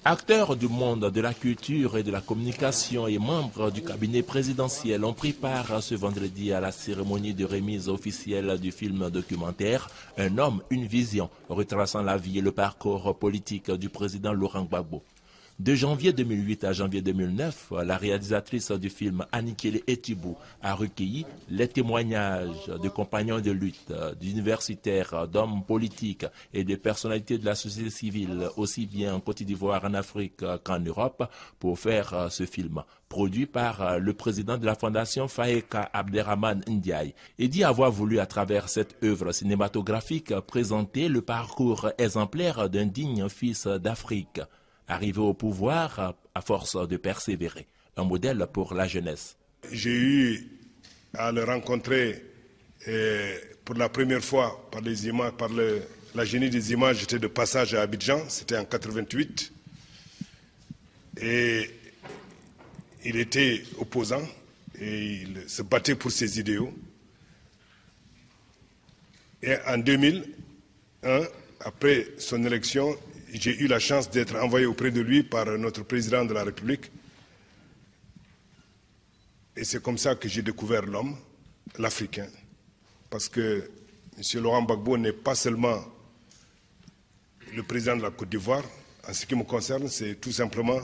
Acteurs du monde de la culture et de la communication et membres du cabinet présidentiel ont pris part ce vendredi à la cérémonie de remise officielle du film documentaire « Un homme, une vision » retraçant la vie et le parcours politique du président Laurent Gbagbo. De janvier 2008 à janvier 2009, la réalisatrice du film Anikele Etibou a recueilli les témoignages de compagnons de lutte, d'universitaires, d'hommes politiques et de personnalités de la société civile, aussi bien en Côte d'Ivoire, en Afrique qu'en Europe, pour faire ce film, produit par le président de la fondation Faeka Abderrahmane Ndiaye, et dit avoir voulu à travers cette œuvre cinématographique présenter le parcours exemplaire d'un digne fils d'Afrique, arrivé au pouvoir à force de persévérer, un modèle pour la jeunesse. J'ai eu à le rencontrer pour la première fois par les images, par la génie des images. J'étais de passage à Abidjan, c'était en 88. Et il était opposant et il se battait pour ses idéaux. Et en 2001, après son élection, j'ai eu la chance d'être envoyé auprès de lui par notre président de la République. Et c'est comme ça que j'ai découvert l'homme, l'Africain. Parce que M. Laurent Gbagbo n'est pas seulement le président de la Côte d'Ivoire. En ce qui me concerne, c'est tout simplement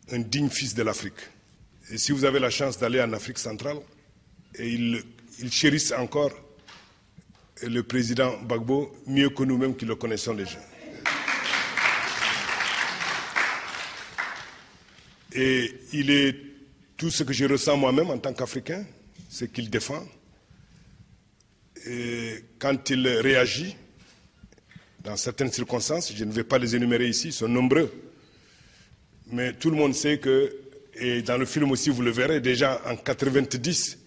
un digne fils de l'Afrique. Et si vous avez la chance d'aller en Afrique centrale, et ils chérissent encore le président Gbagbo mieux que nous-mêmes qui le connaissons déjà. Et il est tout ce que je ressens moi-même en tant qu'Africain, ce qu'il défend. Et quand il réagit, dans certaines circonstances, je ne vais pas les énumérer ici, ils sont nombreux. Mais tout le monde sait que, et dans le film aussi vous le verrez, déjà en 90,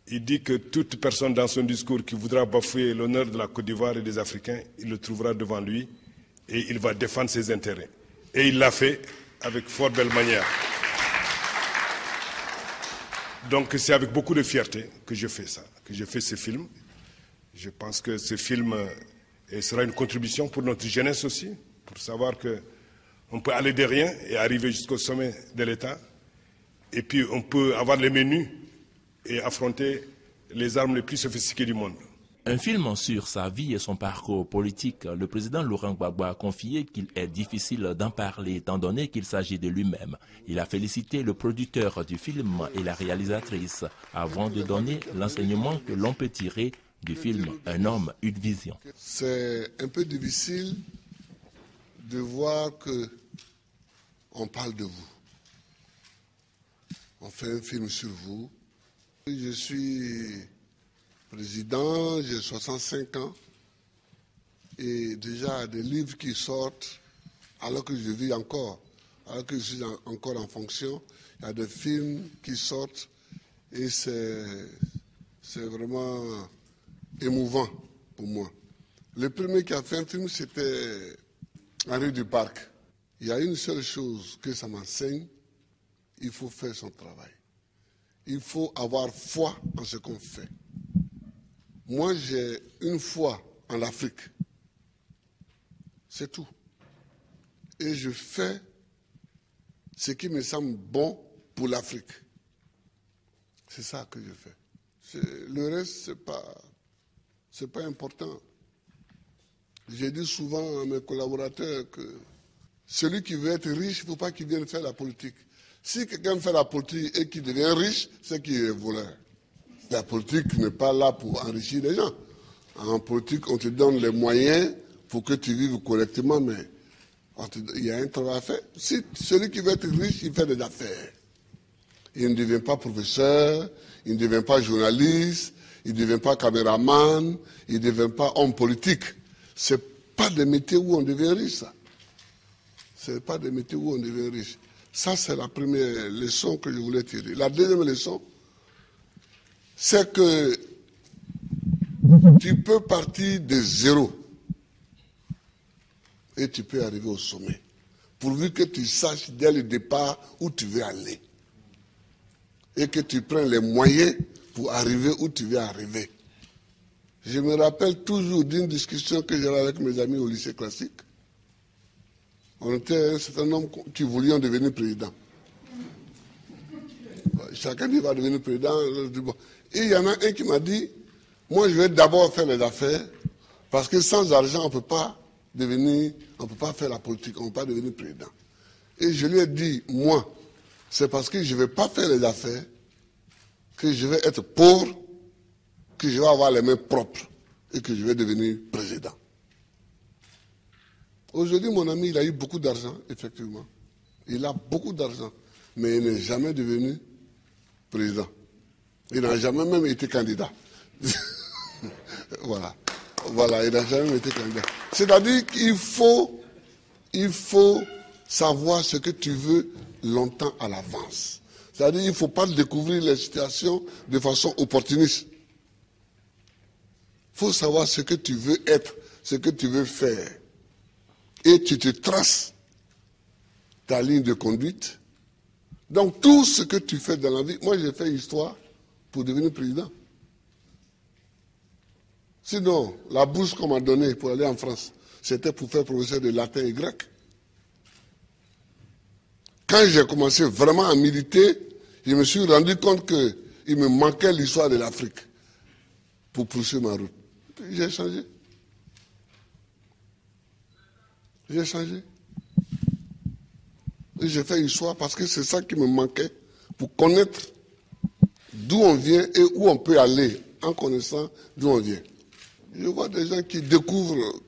il dit que toute personne dans son discours qui voudra bafouer l'honneur de la Côte d'Ivoire et des Africains, il le trouvera devant lui et il va défendre ses intérêts. Et il l'a fait avec fort belle manière. Donc c'est avec beaucoup de fierté que je fais ça, que je fais ce film. Je pense que ce film sera une contribution pour notre jeunesse aussi, pour savoir qu'on peut aller de rien et arriver jusqu'au sommet de l'État. Et puis on peut avoir les menus et affronter les armes les plus sophistiquées du monde. Un film sur sa vie et son parcours politique, le président Laurent Gbagbo a confié qu'il est difficile d'en parler étant donné qu'il s'agit de lui-même. Il a félicité le producteur du film et la réalisatrice avant de donner l'enseignement que l'on peut tirer du film « Un homme, une vision ». C'est un peu difficile de voir qu'on parle de vous. On fait un film sur vous. Je suis président, j'ai 65 ans et déjà des livres qui sortent alors que je vis encore, alors que je suis encore en fonction, il y a des films qui sortent et c'est vraiment émouvant pour moi. Le premier qui a fait un film, c'était Henri Duparc. Il y a une seule chose que ça m'enseigne, il faut faire son travail. Il faut avoir foi en ce qu'on fait. Moi, j'ai une foi en l'Afrique. C'est tout. Et je fais ce qui me semble bon pour l'Afrique. C'est ça que je fais. Le reste, c'est pas important. J'ai dit souvent à mes collaborateurs que celui qui veut être riche, il ne faut pas qu'il vienne faire la politique. Si quelqu'un fait la politique et qu'il devient riche, c'est qu'il est voleur. La politique n'est pas là pour enrichir les gens. En politique, on te donne les moyens pour que tu vives correctement, mais il y a un travail à faire. Si celui qui veut être riche, il fait des affaires. Il ne devient pas professeur, il ne devient pas journaliste, il ne devient pas caméraman, il ne devient pas homme politique. Ce n'est pas des métiers où on devient riche, ça. Ce n'est pas des métiers où on devient riche. Ça, c'est la première leçon que je voulais tirer. La deuxième leçon, c'est que tu peux partir de zéro et tu peux arriver au sommet, pourvu que tu saches dès le départ où tu veux aller et que tu prennes les moyens pour arriver où tu veux arriver. Je me rappelle toujours d'une discussion que j'avais avec mes amis au lycée classique. On était un certain nombre qui voulions devenir président. Chacun dit va devenir président. Et il y en a un qui m'a dit, moi je vais d'abord faire les affaires, parce que sans argent on ne peut pas faire la politique, on ne peut pas devenir président. Et je lui ai dit, moi, c'est parce que je ne vais pas faire les affaires, que je vais être pauvre, que je vais avoir les mains propres et que je vais devenir président. Aujourd'hui, mon ami, il a eu beaucoup d'argent, effectivement. Il a beaucoup d'argent, mais il n'est jamais devenu président. Il n'a jamais même été candidat. Voilà. Voilà, il n'a jamais été candidat. C'est-à-dire qu'il faut savoir ce que tu veux longtemps à l'avance. C'est-à-dire qu'il ne faut pas découvrir les situations de façon opportuniste. Il faut savoir ce que tu veux être, ce que tu veux faire. Et tu te traces ta ligne de conduite. Donc tout ce que tu fais dans la vie, moi j'ai fait histoire pour devenir président. Sinon, la bourse qu'on m'a donnée pour aller en France, c'était pour faire professeur de latin et grec. Quand j'ai commencé vraiment à militer, je me suis rendu compte qu'il me manquait l'histoire de l'Afrique pour poursuivre ma route. J'ai changé. J'ai changé. Et j'ai fait histoire parce que c'est ça qui me manquait pour connaître d'où on vient et où on peut aller en connaissant d'où on vient. Je vois des gens qui découvrent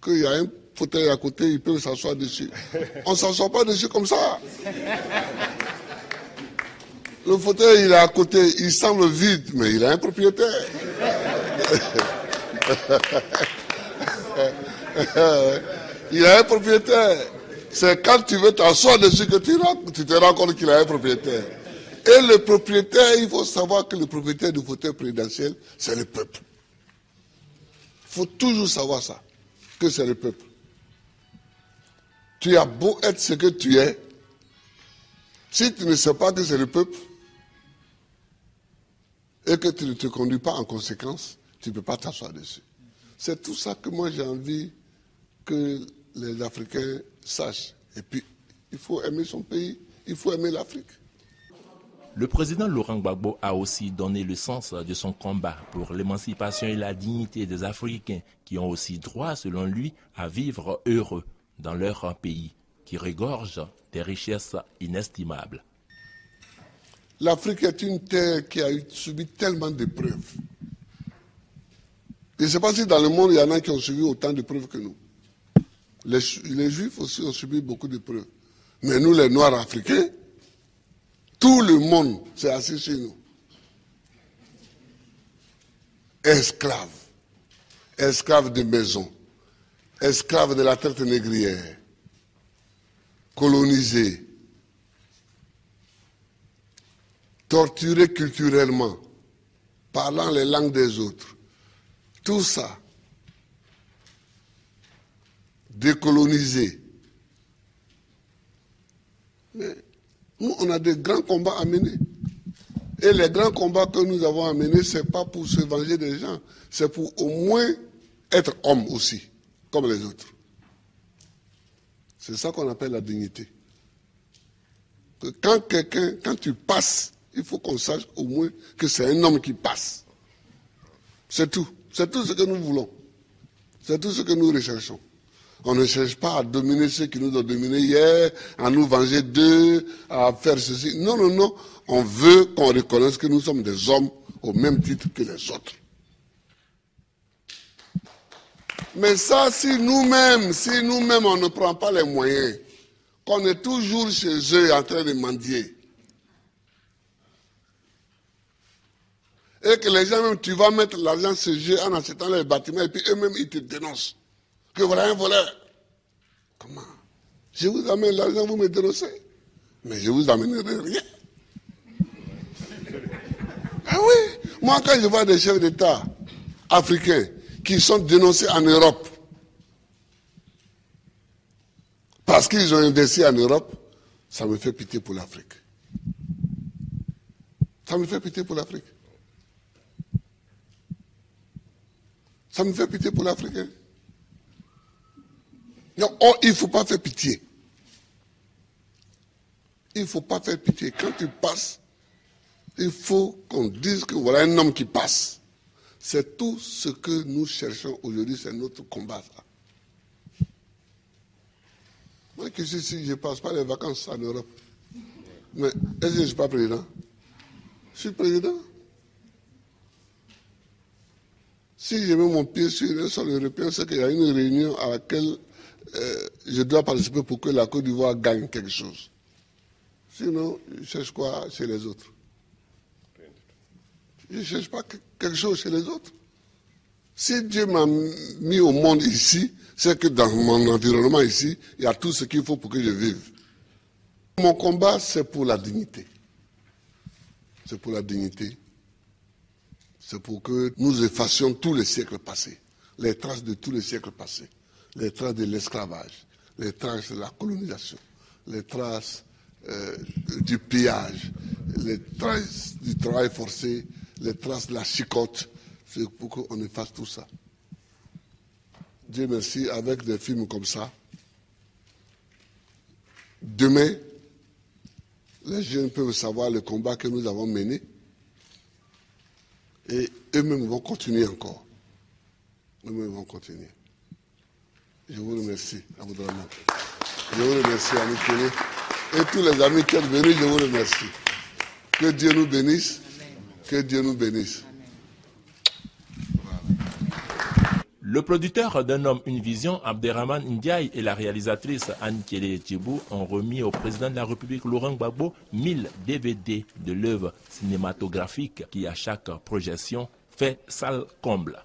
qu'il y a un fauteuil à côté, ils peuvent s'asseoir dessus. On ne s'assoit pas dessus comme ça. Le fauteuil, il est à côté, il semble vide, mais il a un propriétaire. Il a un propriétaire. C'est quand tu veux t'asseoir dessus que tu te rends compte qu'il a un propriétaire. Et le propriétaire, il faut savoir que le propriétaire du fauteuil présidentiel, c'est le peuple. Il faut toujours savoir ça, que c'est le peuple. Tu as beau être ce que tu es, si tu ne sais pas que c'est le peuple, et que tu ne te conduis pas en conséquence, tu ne peux pas t'asseoir dessus. C'est tout ça que moi j'ai envie que les Africains sachent. Et puis, il faut aimer son pays, il faut aimer l'Afrique. Le président Laurent Gbagbo a aussi donné le sens de son combat pour l'émancipation et la dignité des Africains qui ont aussi droit, selon lui, à vivre heureux dans leur pays, qui regorge des richesses inestimables. L'Afrique est une terre qui a subi tellement d'épreuves. Je ne sais pas si dans le monde, il y en a qui ont subi autant d'épreuves que nous. Les Juifs aussi ont subi beaucoup d'épreuves. Mais nous, les Noirs africains, tout le monde s'est assis sur nous. Esclaves. Esclaves de maison. Esclaves de la traite négrière. Colonisés. Torturés culturellement. Parlant les langues des autres. Tout ça. Décolonisés. Mais nous, on a des grands combats à mener. Et les grands combats que nous avons à mener, ce n'est pas pour se venger des gens, c'est pour au moins être homme aussi, comme les autres. C'est ça qu'on appelle la dignité. Que quand tu passes, il faut qu'on sache au moins que c'est un homme qui passe. C'est tout. C'est tout ce que nous voulons. C'est tout ce que nous recherchons. On ne cherche pas à dominer ceux qui nous ont dominés hier, à nous venger d'eux, à faire ceci. Non, non, non. On veut qu'on reconnaisse que nous sommes des hommes au même titre que les autres. Mais ça, si nous-mêmes, on ne prend pas les moyens, qu'on est toujours chez eux en train de mendier, et que les gens, même, tu vas mettre l'argent chez eux en achetant les bâtiments, et puis eux-mêmes, ils te dénoncent. Que voilà un voleur. Comment? Je vous amène l'argent, vous me dénoncez. Mais je vous amènerai rien. Ah oui. Moi, quand je vois des chefs d'État africains qui sont dénoncés en Europe, parce qu'ils ont investi en Europe, ça me fait pitié pour l'Afrique. Ça me fait pitié pour l'Afrique. Ça me fait pitié pour l'Afrique. Non, il ne faut pas faire pitié. il ne faut pas faire pitié. Quand tu passes, il faut qu'on dise que voilà un homme qui passe. C'est tout ce que nous cherchons aujourd'hui, c'est notre combat. Ça. Moi qui suis ici, je ne passe pas les vacances en Europe. Mais est-ce que je ne suis pas président? Je suis président. Si je mets mon pied sur un sol européen, c'est qu'il y a une réunion à laquelle je dois participer pour que la Côte d'Ivoire gagne quelque chose. Sinon, je cherche quoi chez les autres? Je ne cherche pas quelque chose chez les autres. Si Dieu m'a mis au monde ici, c'est que dans mon environnement ici, il y a tout ce qu'il faut pour que je vive. Mon combat, c'est pour la dignité. C'est pour la dignité. C'est pour que nous effacions tous les siècles passés, les traces de tous les siècles passés, les traces de l'esclavage, les traces de la colonisation, les traces du pillage, les traces du travail forcé, les traces de la chicote. C'est pour qu'on efface tout ça. Dieu merci, avec des films comme ça, demain, les jeunes peuvent savoir le combat que nous avons mené et eux-mêmes vont continuer encore. Eux-mêmes vont continuer. Je vous remercie, Aboudraman. Je vous remercie, Annie Kélé. Et tous les amis qui sont venus, je vous remercie. Que Dieu nous bénisse. Que Dieu nous bénisse. Le producteur d'un homme, une vision, Abderrahmane Ndiaye, et la réalisatrice Annie Kélé Tchibou ont remis au président de la République Laurent Gbagbo 1000 DVD de l'œuvre cinématographique qui, à chaque projection, fait salle comble.